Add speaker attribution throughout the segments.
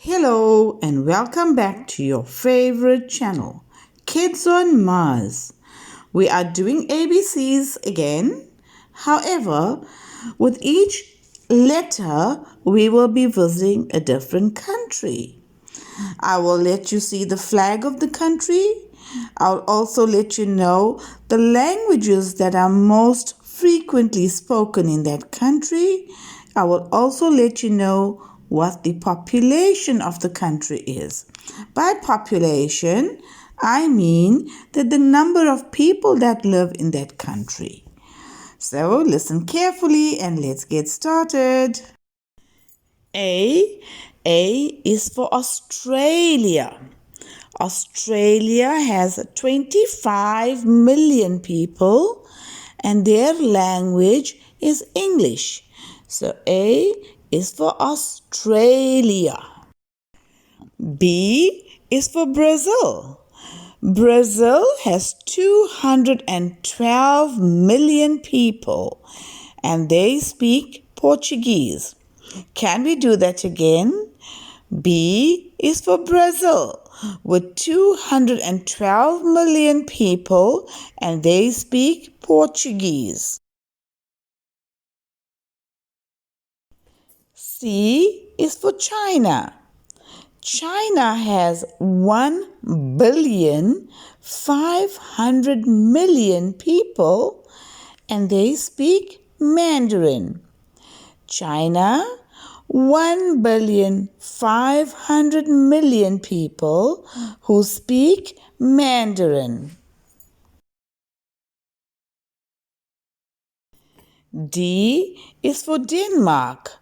Speaker 1: Hello and welcome back to your favorite channel, Kids on Mars. We are doing ABCs again. However, with each letter, we will be visiting a different country. I will let you see the flag of the country. I'll also let you know the languages that are most frequently spoken in that country. I will also let you know what the population of the country is. By population, I mean the number of people that live in that country. So listen carefully and let's get started. A is for Australia. Australia has 25 million people and their language is English. So A is for Australia. B is for Brazil. Brazil has 212 million people and they speak Portuguese. Can we do that again? B is for Brazil with 212 million people and they speak Portuguese. C is for China. China has 1,500,000,000 people and they speak Mandarin. China, 1,500,000,000 people who speak Mandarin. D is for Denmark.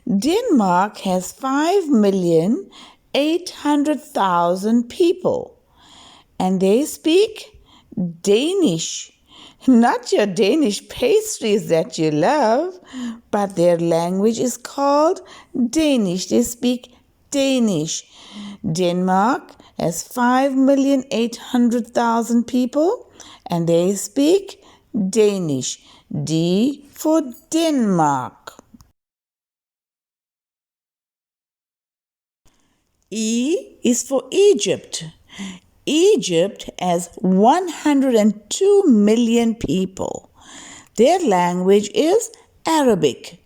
Speaker 1: Denmark has 5,800,000 people and they speak Danish. Not your Danish pastries that you love, but their language is called Danish. They speak Danish. Denmark has 5,800,000 people and they speak Danish. D for Denmark. E is for Egypt. Egypt has 102 million people. Their language is Arabic.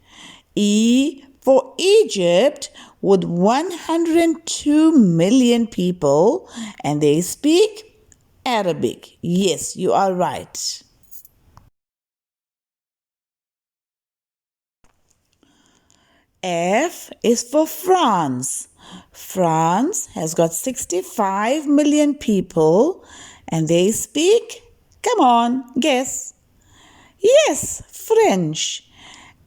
Speaker 1: E for Egypt with 102 million people and they speak Arabic. Yes, you are right. F is for France. France has got 65 million people and they speak, come on, guess. Yes, French.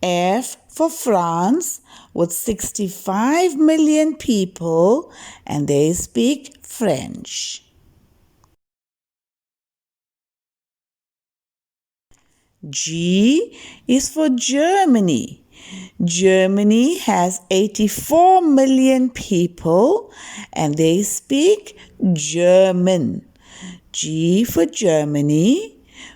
Speaker 1: F for France with 65 million people and they speak French. G is for Germany. Germany has 84 million people and they speak German. G for Germany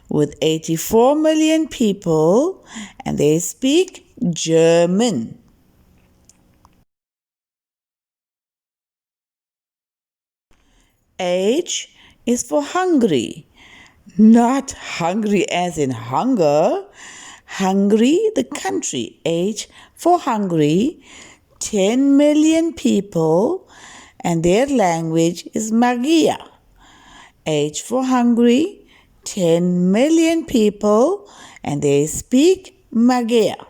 Speaker 1: with 84 million people and they speak German. H is for Hungary. Not hungry as in hunger. Hungary, the country. H for Hungary, 10 million people and their language is Magyar. H for Hungary, 10 million people and they speak Magyar.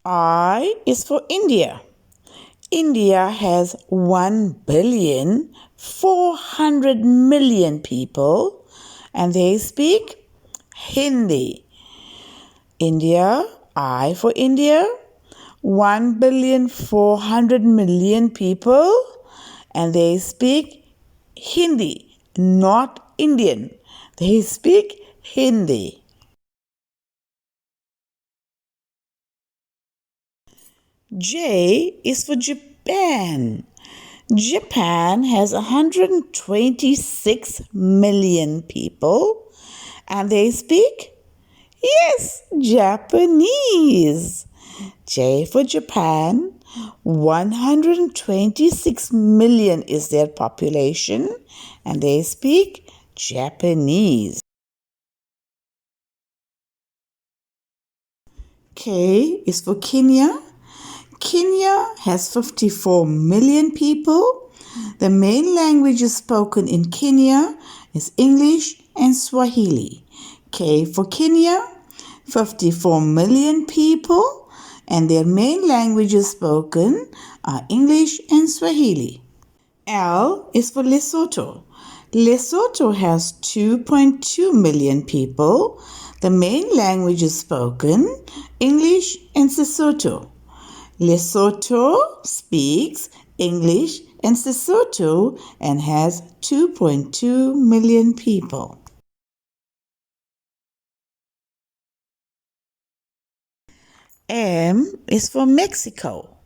Speaker 1: I is for India. India has 1,400,000,000 people and they speak Hindi. India, I for India, 1,400,000,000 people and they speak Hindi, not Indian. They speak Hindi. J is for Japan. Japan has 126 million people and they speak, yes, Japanese. J for Japan. 126 million is their population, and they speak Japanese. K is for Kenya. Kenya has 54 million people. The main languages spoken in Kenya is English and Swahili. K for Kenya, 54 million people, and their main languages spoken are English and Swahili. L is for Lesotho. Lesotho has 2.2 million people. The main languages spoken, English and Sesotho. Lesotho speaks English and Sesotho and has 2.2 million people. M is for Mexico.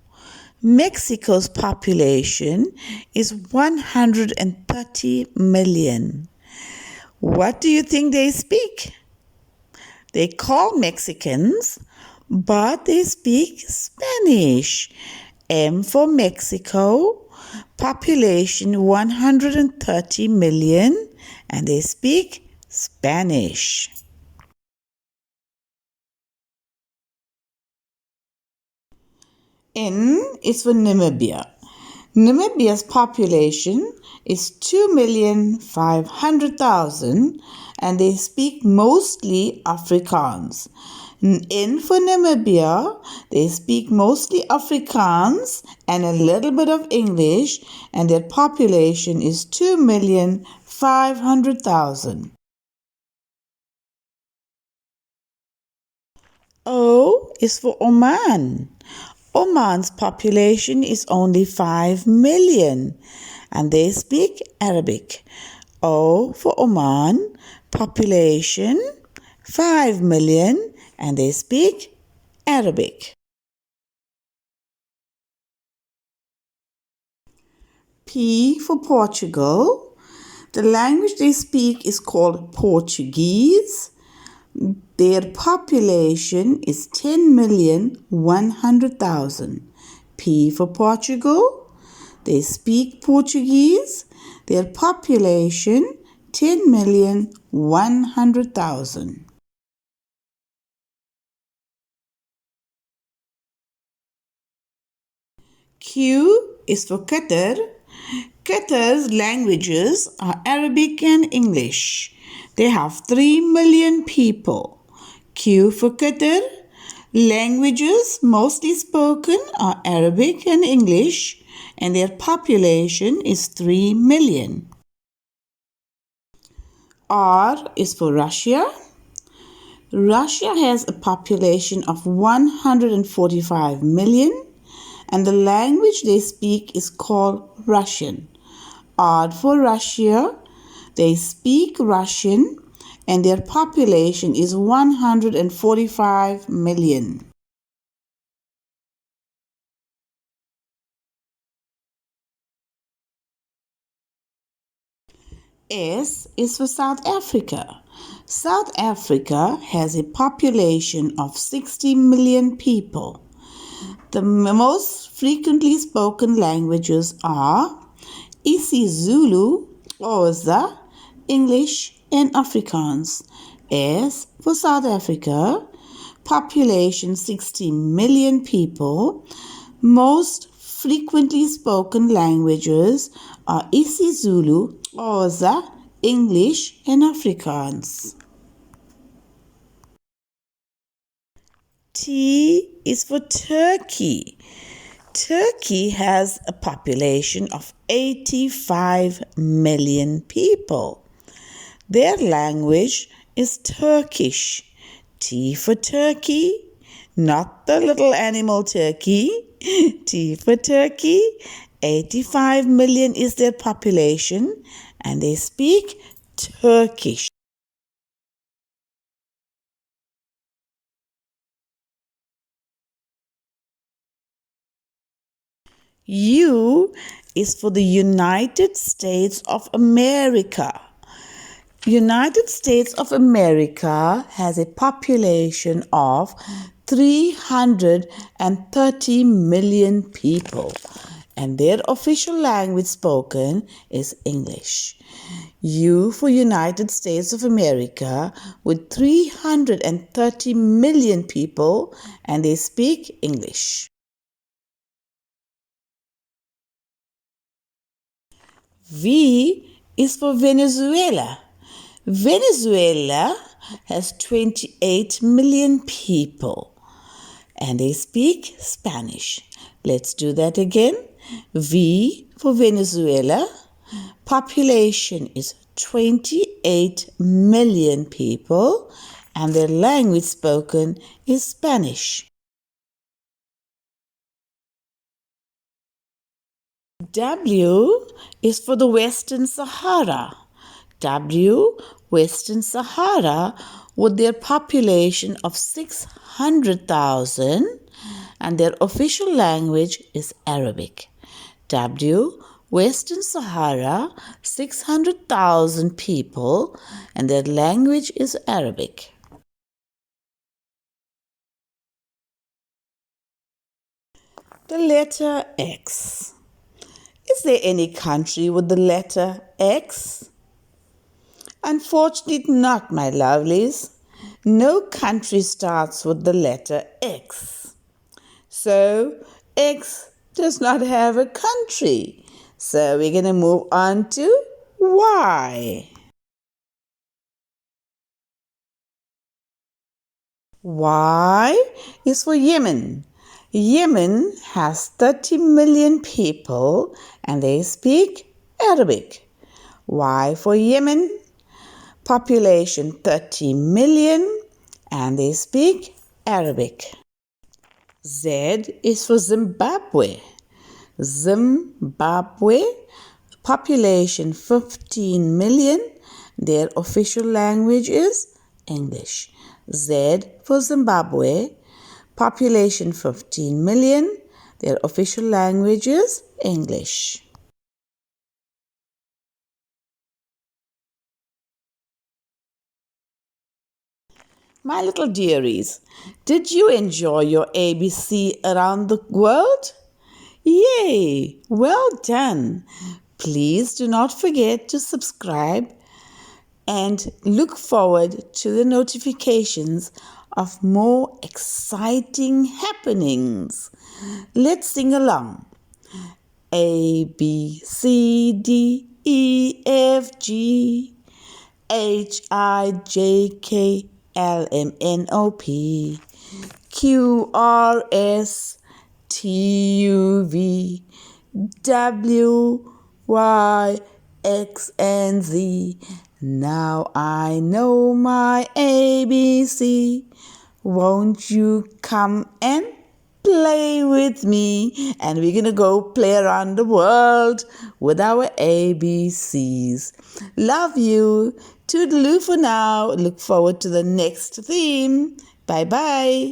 Speaker 1: Mexico's population is 130 million. What do you think they speak? They call Mexicans, but they speak Spanish. M for Mexico, population 130 million, and they speak Spanish. N is for Namibia. Namibia's population is 2,500,000 and they speak mostly Afrikaans. N for Namibia, they speak mostly Afrikaans and a little bit of English, and their population is 2,500,000. O is for Oman. Oman's population is only 5 million and they speak Arabic. O for Oman, population 5 million and they speak Arabic. P for Portugal. The language they speak is called Portuguese. Their population is 10,100,000. P for Portugal. They speak Portuguese. Their population 10,100,000. Q is for Qatar. Qatar's languages are Arabic and English. They have 3 million people. Q for Qatar. Languages mostly spoken are Arabic and English, and their population is 3 million. R is for Russia. Russia has a population of 145 million, and the language they speak is called Russian. R for Russia. They speak Russian and their population is 145 million. S is for South Africa. South Africa has a population of 60 million people. The most frequently spoken languages are isiZulu, Xhosa, English, and Afrikaans. S for South Africa, population 60 million people. Most frequently spoken languages are isiZulu, Xhosa, English, and Afrikaans. T is for Turkey. Turkey has a population of 85 million people. Their language is Turkish. T for Turkey, not the little animal turkey. T for Turkey, 85 million is their population and they speak Turkish. U is for the United States of America. United States of America has a population of 330 million people, and their official language spoken is English. U for United States of America with 330 million people, and they speak English. V is for Venezuela. Venezuela has 28 million people, and they speak Spanish. Let's do that again. V for Venezuela. Population is 28 million people, and their language spoken is Spanish. W is for the Western Sahara. W, Western Sahara, with their population of 600,000, and their official language is Arabic. W, Western Sahara, 600,000 people, and their language is Arabic. The letter X. Is there any country with the letter X? Unfortunately not, my lovelies. No country starts with the letter X. So, X does not have a country. So, we're going to move on to Y. Y is for Yemen. Yemen has 30 million people, and they speak Arabic. Y for Yemen. Population 30 million, and they speak Arabic. Z is for Zimbabwe. Zimbabwe, population 15 million. Their official language is English. Z for Zimbabwe, population 15 million. Their official language is English. My little dearies, did you enjoy your ABC around the world? Yay! Well done! Please do not forget to subscribe and look forward to the notifications of more exciting happenings. Let's sing along. A, B, C, D, E, F, G, H, I, J, K, L, M, N, O, P, Q, R, S, T, U, V, W, Y, X, and Z. Now I know my ABC. Won't you come and play with me? And we're going to go play around the world with our ABCs. Love you. Toodaloo for now. Look forward to the next theme. Bye-bye.